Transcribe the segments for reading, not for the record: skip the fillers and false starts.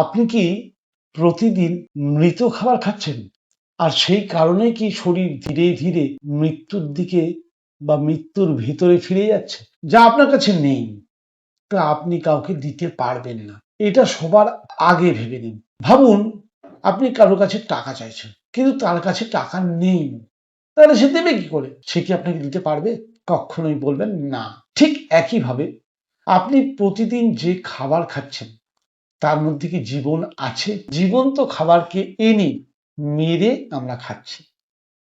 আপনি কি প্রতিদিন মৃত খাবার খাচ্ছেন? আর সেই কারণে কি শরীর ধীরে ধীরে মৃত্যুর দিকে বা মৃত্যুর ভিতরে ফিরে যাচ্ছে? যা আপনার কাছে নেই তা আপনি কাউকে দিতে পারবেন না। এটা সবার আগে ভেবে নিন। ভাবুন আপনি কারো কাছে টাকা চাইছেন, কিন্তু তার কাছে টাকা নেই। তাহলে সে দেবে কি করে? সে কি আপনাকে দিতে পারবে? কখনোই বলবেন না। ঠিক একইভাবে আপনি প্রতিদিন যে খাবার খাচ্ছেন তার মধ্যে কি জীবন আছে? জীবন্ত খাবারকে এনে মেরে আমরা খাচ্ছি।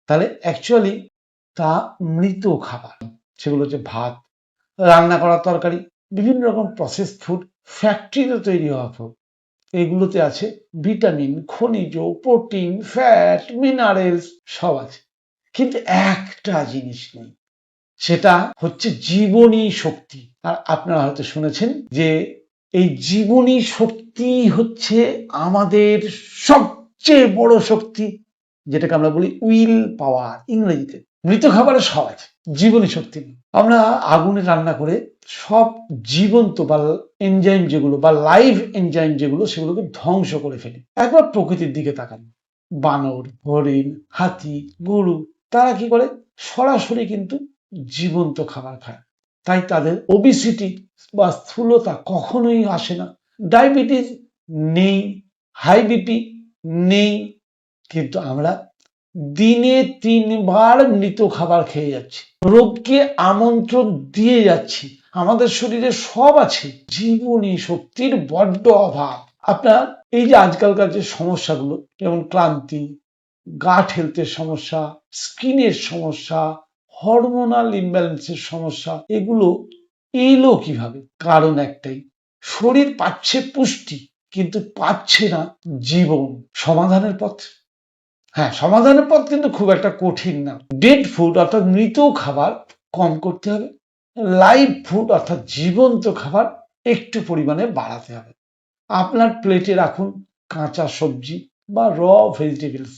তাহলে অ্যাকচুয়ালি তা মৃত খাবার। সেগুলো হচ্ছে ভাত, রান্না করা তরকারি, বিভিন্ন রকম প্রসেস ফুড, ফ্যাক্টরিতে তৈরি হওয়া ফুড। এগুলোতে আছে ভিটামিন, খনিজ, প্রোটিন, ফ্যাট, মিনারেলস সব আছে। কিন্তু একটা জিনিস নেই, সেটা হচ্ছে জীবনী শক্তি। আর আপনারা হয়তো শুনেছেন যে এই জীবনী শক্তি হচ্ছে আমাদের সবচেয়ে বড় শক্তি, যেটাকে আমরা বলি উইল পাওয়ার ইংরেজিতে। মৃত খাবারে সব আছে, জীবনী শক্তি নেই। আমরা আগুনে রান্না করে সব জীবন্ত বা এনজাইম যেগুলো বা লাইভ এনজাইম যেগুলো সেগুলোকে ধ্বংস করে ফেলি। একবার প্রকৃতির দিকে তাকান, বানর, হরিণ, হাতি, গরু, তারা কি করে? সরাসরি কিন্তু জীবন্ত খাবার খায়। তাই তাদের ওবিসিটি বা স্থূলতা কখনোই আসে না, ডায়াবেটিস নেই, হাই বিপি নেই। কিন্তু আমরা দিনে 3 বার মৃত খাবার খেয়ে যাচ্ছি, রোগকে আমন্ত্রণ দিয়ে যাচ্ছি। আমাদের শরীরে সব আছে, জীবনী শক্তির বড্ড অভাব। আপনার এই যে আজকালকার যে সমস্যাগুলো, যেমন ক্লান্তি, গাট হেলথের সমস্যা, স্কিনের সমস্যা, হরমোনাল ইমব্যালেন্সের সমস্যা, এগুলো এলো কিভাবে? কারণ একটাই, শরীর পাচ্ছে পুষ্টি কিন্তু পাচ্ছে না জীবন। সমাধানের পথ? হ্যাঁ, সমাধানের পথ কিন্তু খুব একটা কঠিন না। ডেড ফুড অর্থাৎ মৃত খাবার কম করতে হবে, লাইভ ফুড অর্থাৎ জীবন্ত খাবার একটু পরিমাণে বাড়াতে হবে। আপনার প্লেটে রাখুন কাঁচা সবজি বা র ভেজিটেবলস,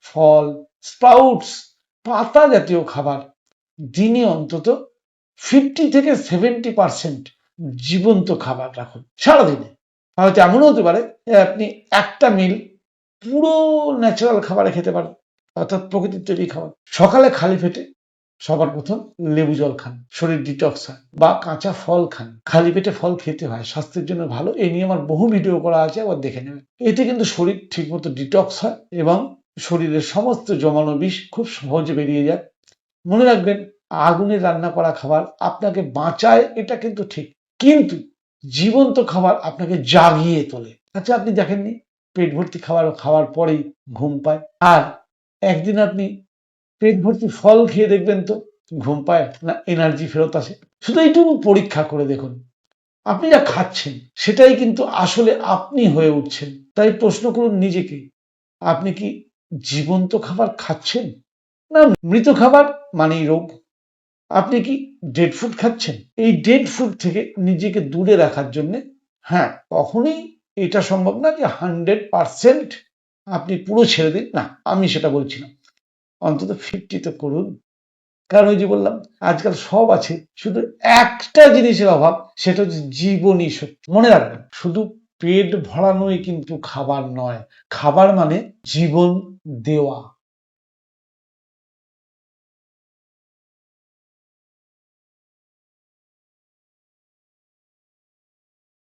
ফল, স্প্রাউটস, পাতা জাতীয় খাবার। দিনে অন্তত 50 থেকে 70% জীবন্ত খাবার রাখুন সারাদিনে। হয়তো এমনও হতে পারে যে আপনি একটা মিল পুরো ন্যাচারাল খাবারে খেতে পারেন, অর্থাৎ প্রকৃতির তৈরি খাবার। সকালে খালি পেটে সবার প্রথম লেবু জল খান, শরীর ডিটক্স হয়, বা কাঁচা ফল খান। খালি পেটে ফল খেতে হয়, স্বাস্থ্যের জন্য ভালো। এই নিয়ে আমার বহু ভিডিও করা আছে, আবার দেখে নেবেন। এতে কিন্তু শরীর ঠিকমতো ডিটক্স হয় এবং শরীরের সমস্ত জমানো বিষ খুব সহজে বেরিয়ে যায়। মনে রাখবেন, আগুনে রান্না করা খাবার আপনাকে বাঁচায়, এটা কিন্তু ঠিক, কিন্তু জীবন্ত খাবার আপনাকে জাগিয়ে তোলে। আচ্ছা, আপনি দেখেননি পেট ভর্তি খাবার খাওয়ার পরেই ঘুম পায়? আর একদিন আপনি পেট ভর্তি ফল খেয়ে দেখবেন তো ঘুম পায় না এনার্জি ফেরত আসে? শুধু এইটুকু পরীক্ষা করে দেখুন, আপনি যা খাচ্ছেন সেটাই কিন্তু আসলে আপনি হয়ে উঠছেন। তাই প্রশ্ন করুন নিজেকে, আপনি কি জীবন্ত খাবার খাচ্ছেন না মৃত খাবার মানেই রোগ? আপনি কি ডেড ফুড খাচ্ছেন? এই ডেড ফুড থেকে নিজেকে দূরে রাখার জন্য, হ্যাঁ, কখনোই এটা সম্ভব না যে 100% আপনি পুরো ছেড়ে দিন, না, আমি সেটা বলছি না। অন্তত 50 তো করুন। কারণ ওই যে বললাম, আজকাল সব আছে, শুধু একটা জিনিসের অভাব, সেটা হচ্ছে জীবনী শক্তি। মনে রাখবেন, শুধু পেট ভরানোই কিন্তু খাবার নয়। খাবার মানে জীবন দেওয়া।